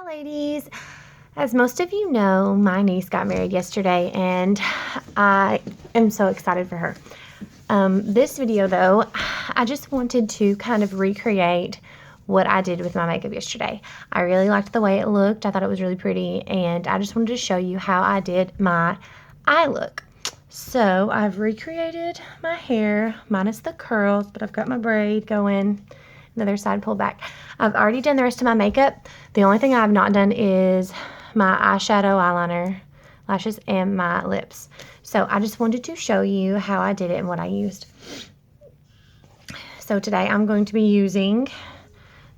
Ladies, as most of you know, my niece got married yesterday and I am so excited for her. This video though, I just wanted to kind of recreate what I did with my makeup yesterday. I really liked the way it looked. I thought it was really pretty and I just wanted to show you how I did my eye look. So I've recreated my hair minus the curls, but I've got my braid going. The other side pulled back. I've already done the rest of my makeup. The only thing I've not done is my eyeshadow, eyeliner, lashes, and my lips. So I just wanted to show you how I did it and what I used. So today I'm going to be using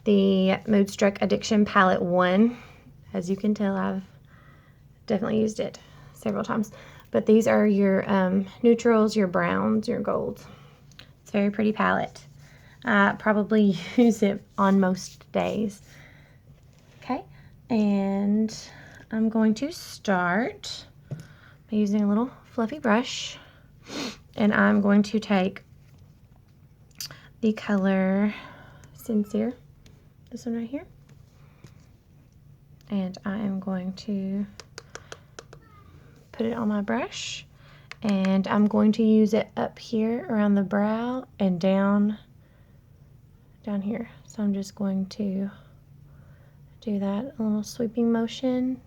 the Moodstruck Addiction Palette 1. As you can tell, I've definitely used it several times. But these are your neutrals, your browns, your golds. It's a very pretty palette. I probably use it on most days. Okay, and I'm going to start by using a little fluffy brush, and I'm going to take the color Sincere, this one right here, and I am going to put it on my brush, and I'm going to use it up here around the brow and down here. So I'm just going to do that, a little sweeping motion.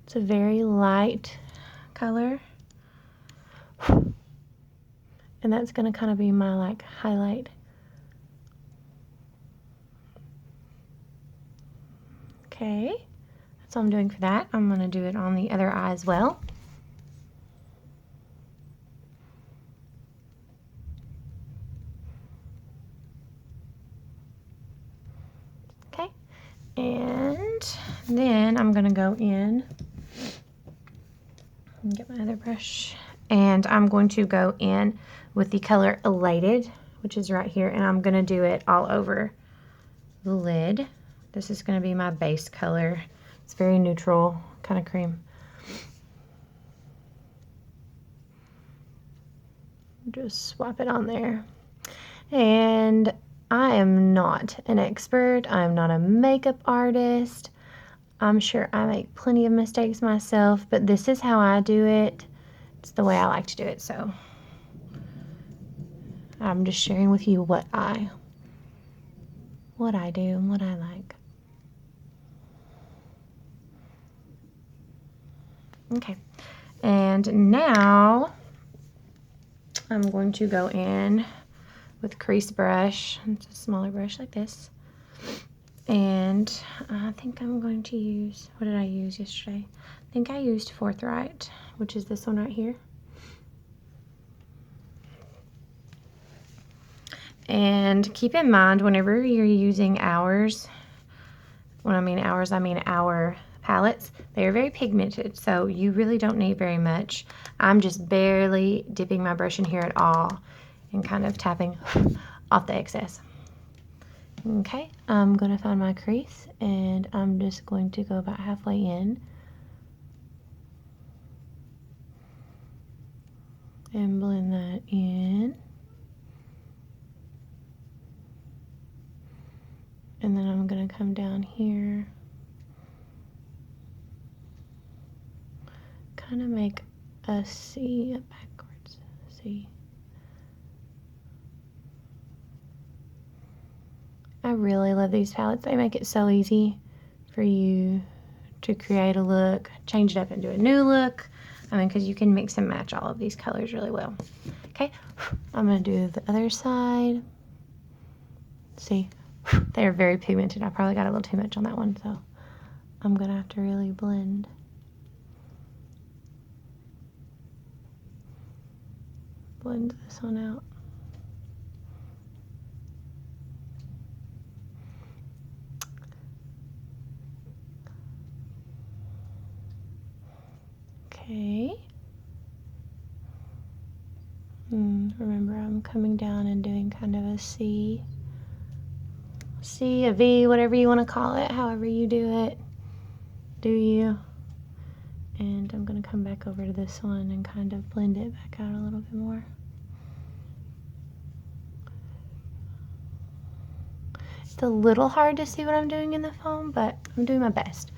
It's a very light color, and that's going to kind of be my like highlight. Okay, that's all I'm doing for that. I'm going to do it on the other eye as well. Okay, and then I'm going to go in and get my other brush, and I'm going to go in with the color Elated, which is right here, and I'm going to do it all over the lid. This is going to be my base color. It's very neutral, kind of cream. Just swap it on there. And I am not an expert. I'm not a makeup artist. I'm sure I make plenty of mistakes myself, but this is how I do it. It's the way I like to do it, so I'm just sharing with you what I do and what I like. Okay, and now I'm going to go in with crease brush. It's a smaller brush like this. And I think I'm going to use, what did I use yesterday? I think I used Forthright, which is this one right here. And keep in mind, whenever you're using ours, when I mean ours, I mean our palettes, they are very pigmented, so you really don't need very much. I'm just barely dipping my brush in here at all and kind of tapping off the excess. Okay, I'm going to find my crease, and I'm just going to go about halfway in and blend that in. And then I'm going to come down here, kind of make a C backwards, C. I really love these palettes. They make it so easy for you to create a look, change it up and do a new look. I mean, because you can mix and match all of these colors really well. Okay, I'm going to do the other side. See, they're very pigmented. I probably got a little too much on that one, so I'm going to have to really blend. Blend this one out. Okay. Remember, I'm coming down and doing kind of a C, a V, whatever you want to call it, however you do it, do you? And I'm going to come back over to this one and kind of blend it back out a little bit more. It's a little hard to see what I'm doing in the phone, but I'm doing my best.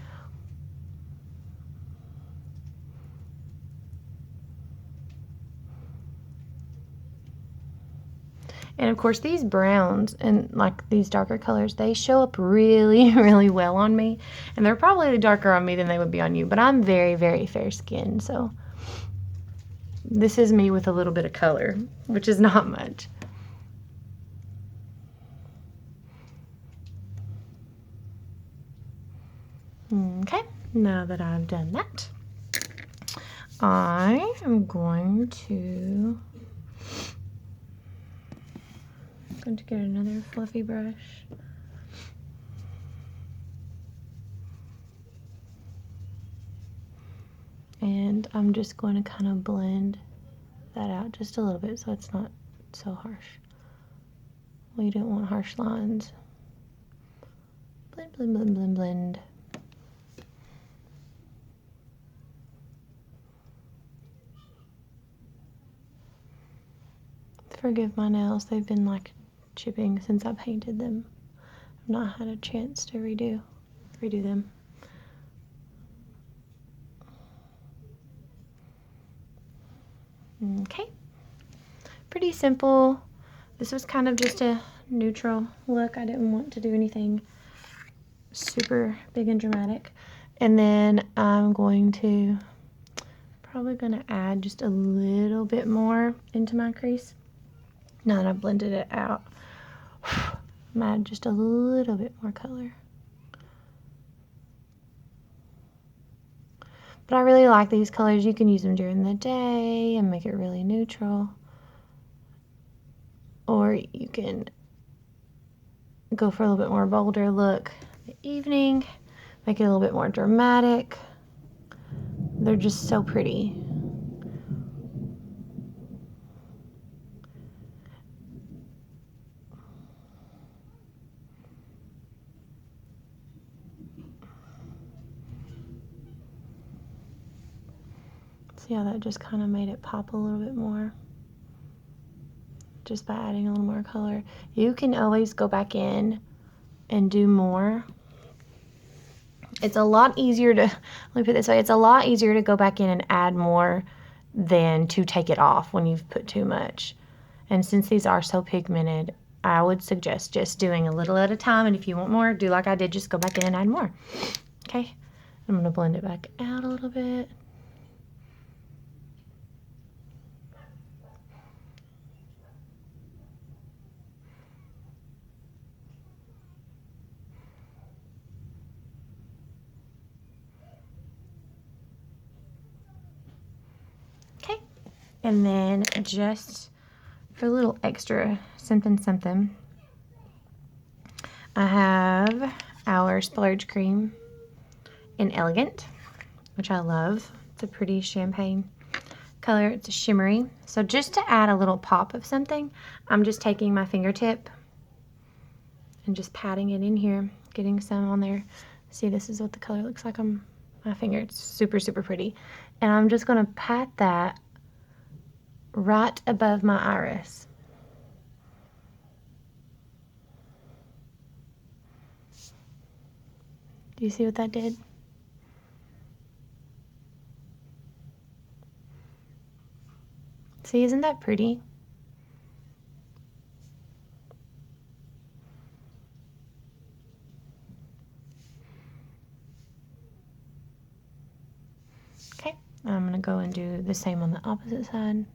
And of course these browns and like these darker colors, they show up really, really well on me. And they're probably darker on me than they would be on you, but I'm very, very fair skinned, so this is me with a little bit of color, which is not much. Okay, now that I've done that, I am going to get another fluffy brush. And I'm just going to kind of blend that out just a little bit so it's not so harsh. We don't want harsh lines. Blend, blend, blend, blend, blend. Forgive my nails, they've been like chipping since I painted them. I've not had a chance to redo them. Okay, pretty simple. This was kind of just a neutral look. I didn't want to do anything super big and dramatic. And then I'm probably gonna add just a little bit more into my crease. Now that I've blended it out, I'm gonna add just a little bit more color. But I really like these colors. You can use them during the day and make it really neutral. Or you can go for a little bit more bolder look in the evening, make it a little bit more dramatic. They're just so pretty. See how that just kind of made it pop a little bit more? Just by adding a little more color. You can always go back in and do more. It's a lot easier to, let me put it this way, it's a lot easier to go back in and add more than to take it off when you've put too much. And since these are so pigmented, I would suggest just doing a little at a time, and if you want more, do like I did, just go back in and add more. Okay, I'm gonna blend it back out a little bit. Okay, and then just for a little extra something, I have our Splurge Cream in Elegant, which I love. It's a pretty champagne color. It's a shimmery. So just to add a little pop of something, I'm just taking my fingertip and just patting it in here, getting some on there. See, this is what the color looks like on my finger. It's super, super pretty. And I'm just going to pat that right above my iris. Do you see what that did? See, isn't that pretty? Okay, I'm gonna go and do the same on the opposite side.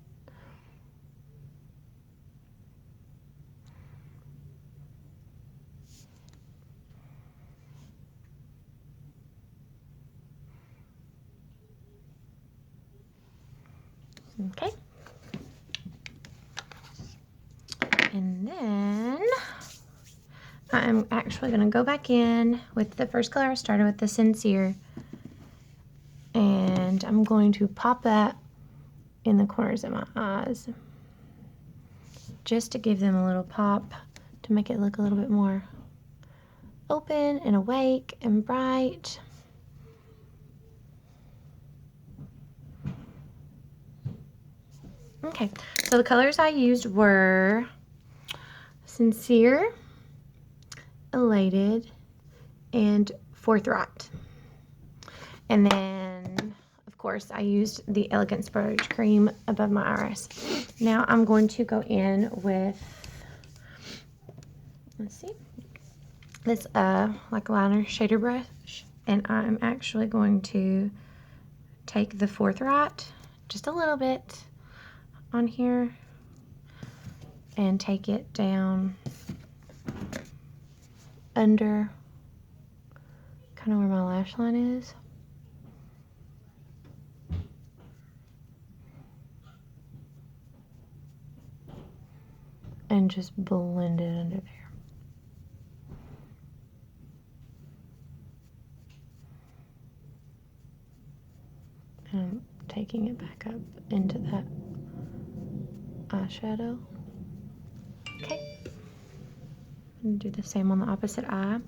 Okay. And then I'm actually going to go back in with the first color I started with, the Sincere, and I'm going to pop that in the corners of my eyes just to give them a little pop, to make it look a little bit more open and awake and bright. Okay, so the colors I used were Sincere Elated, and Forthright. And then, of course, I used the Elegant Splurge Cream above my iris. Now I'm going to go in with, let's see, this like liner shader brush, and I'm actually going to take the Forthright just a little bit on here and take it down under kind of where my lash line is. And just blend it under there. And I'm taking it back up into that eyeshadow. Okay. And do the same on the opposite eye.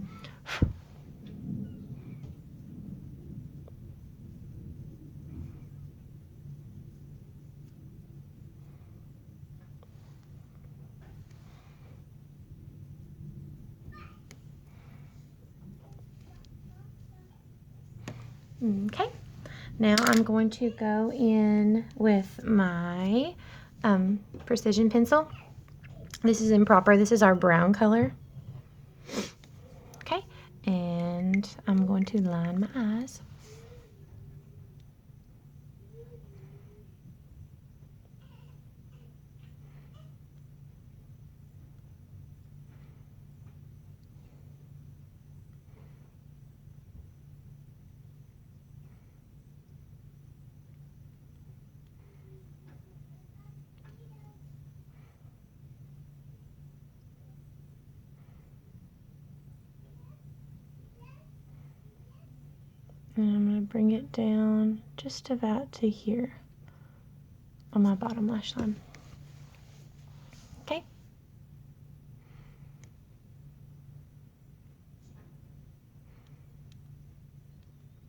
Okay, now I'm going to go in with my precision pencil. This is Improper. This is our brown color. Okay, and I'm going to line my eyes. And I'm going to bring it down just about to here on my bottom lash line. Okay.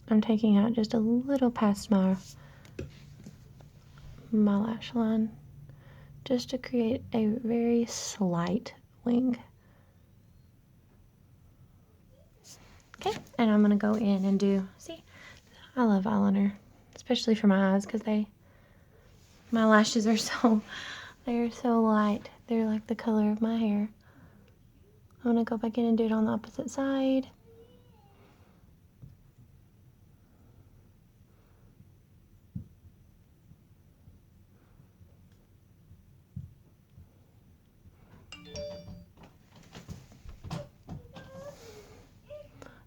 I'm taking out just a little past my lash line just to create a very slight wing. Okay, and I'm gonna go in and do, see, I love eyeliner, especially for my eyes, because my lashes are they're so light. They're like the color of my hair. I'm gonna go back in and do it on the opposite side.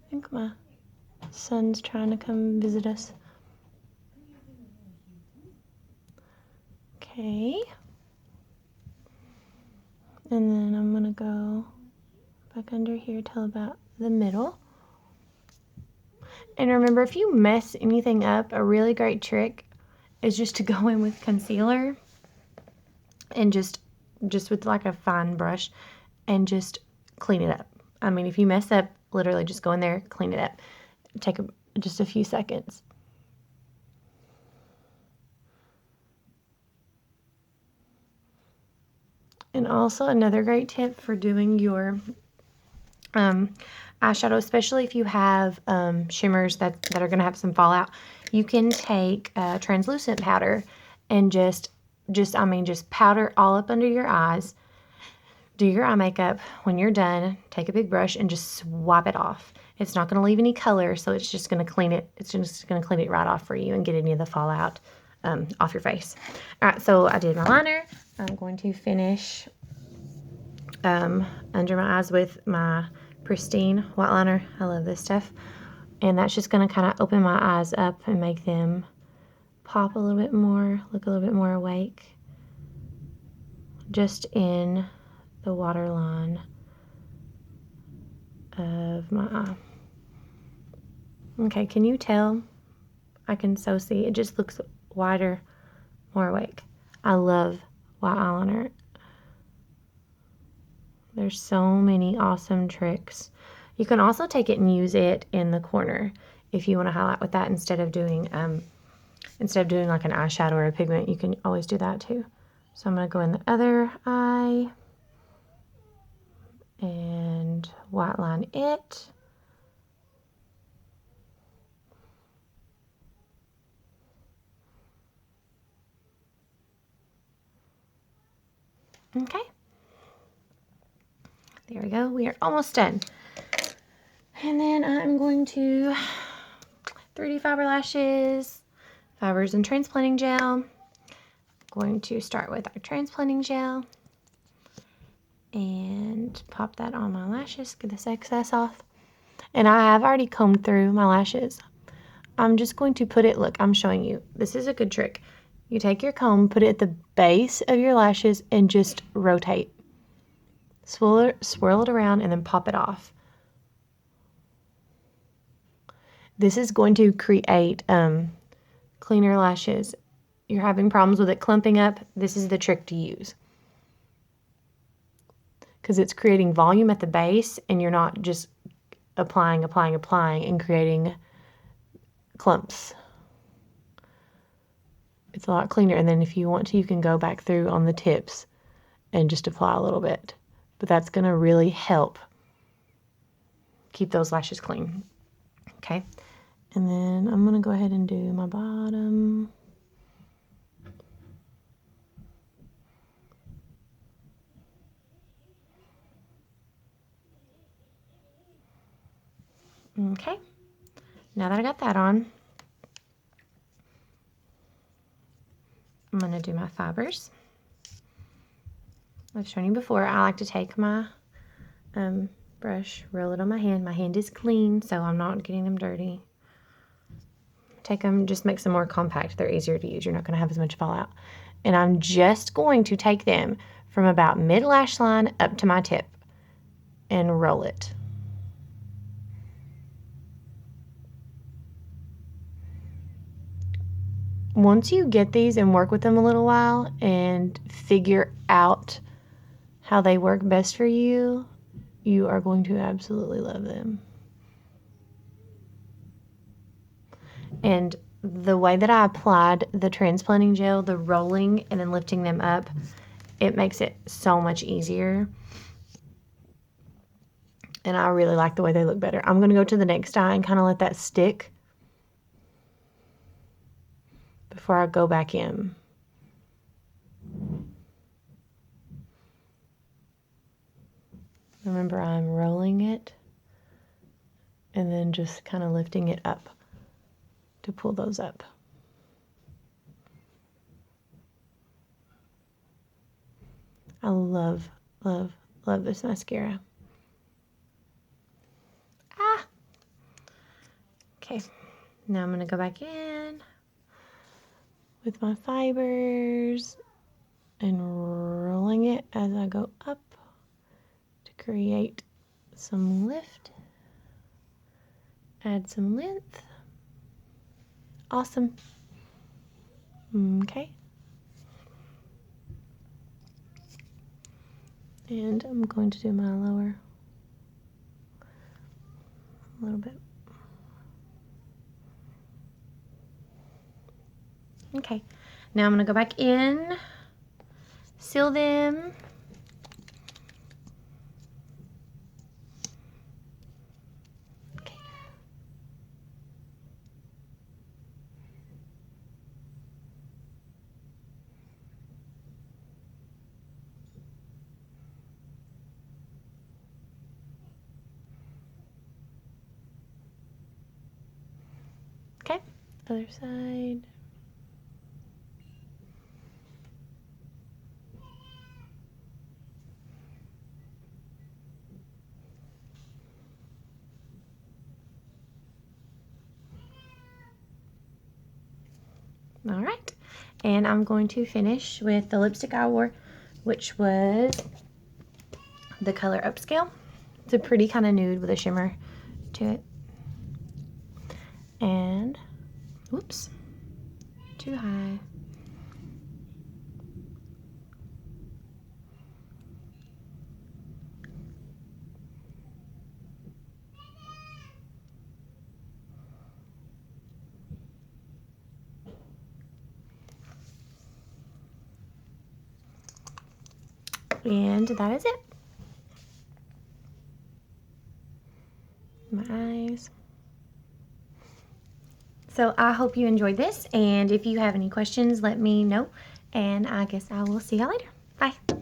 I think my son's trying to come visit us. Okay. And then I'm gonna go back under here till about the middle. And remember, if you mess anything up, a really great trick is just to go in with concealer and just with like a fine brush and just clean it up. I mean, if you mess up, literally just go in there, clean it up. Take just a few seconds. And also another great tip for doing your eyeshadow, especially if you have shimmers that are going to have some fallout, you can take translucent powder and just powder all up under your eyes. Do your eye makeup. When you're done, take a big brush and just swap it off. It's not going to leave any color, so it's just going to clean it. It's just going to clean it right off for you and get any of the fallout off your face. All right, so I did my liner. I'm going to finish under my eyes with my pristine white liner. I love this stuff. And that's just going to kind of open my eyes up and make them pop a little bit more, look a little bit more awake. Just in the waterline of my eye. Okay, can you tell? I can so see. It just looks wider, more awake. I love white eyeliner. There's so many awesome tricks. You can also take it and use it in the corner if you want to highlight with that instead of doing like an eyeshadow or a pigment. You can always do that too. So I'm going to go in the other eye and white line it. Okay. There we go. We are almost done. And then I'm going to 3D fiber lashes, fibers and transplanting gel. Going to start with our transplanting gel and pop that on my lashes, get this excess off. And I have already combed through my lashes. I'm just going to put it, look, I'm showing you. This is a good trick. You take your comb, put it at the base of your lashes, and just rotate. Swirl it around and then pop it off. This is going to create cleaner lashes. You're having problems with it clumping up, this is the trick to use. Because it's creating volume at the base and you're not just applying and creating clumps. It's a lot cleaner, and then if you want to, you can go back through on the tips and just apply a little bit. But that's going to really help keep those lashes clean. Okay, and then I'm going to go ahead and do my bottom. Okay, now that I got that on, I'm going to do my fibers. I've shown you before, I like to take my brush, roll it on my hand. My hand is clean, so I'm not getting them dirty. Take them, just makes them more compact. They're easier to use. You're not going to have as much fallout. And I'm just going to take them from about mid-lash line up to my tip and roll it. Once you get these and work with them a little while and figure out how they work best for you, you are going to absolutely love them. And the way that I applied the transplanting gel, the rolling and then lifting them up, it makes it so much easier. And I really like the way they look better. I'm going to go to the next eye and kind of let that stick before I go back in. Remember, I'm rolling it and then just kind of lifting it up to pull those up. I love, love, love this mascara. Okay, now I'm going to go back in with my fibers and rolling it as I go up to create some lift. Add some length. Awesome. Okay. And I'm going to do my lower a little bit. Okay, now I'm going to go back in, seal them. Okay. Okay, other side. All right, and I'm going to finish with the lipstick I wore, which was the color Upscale. It's a pretty kind of nude with a shimmer to it. And, whoops, too high. And that is it. So I hope you enjoyed this, and if you have any questions, let me know, and I guess I will see y'all later. Bye.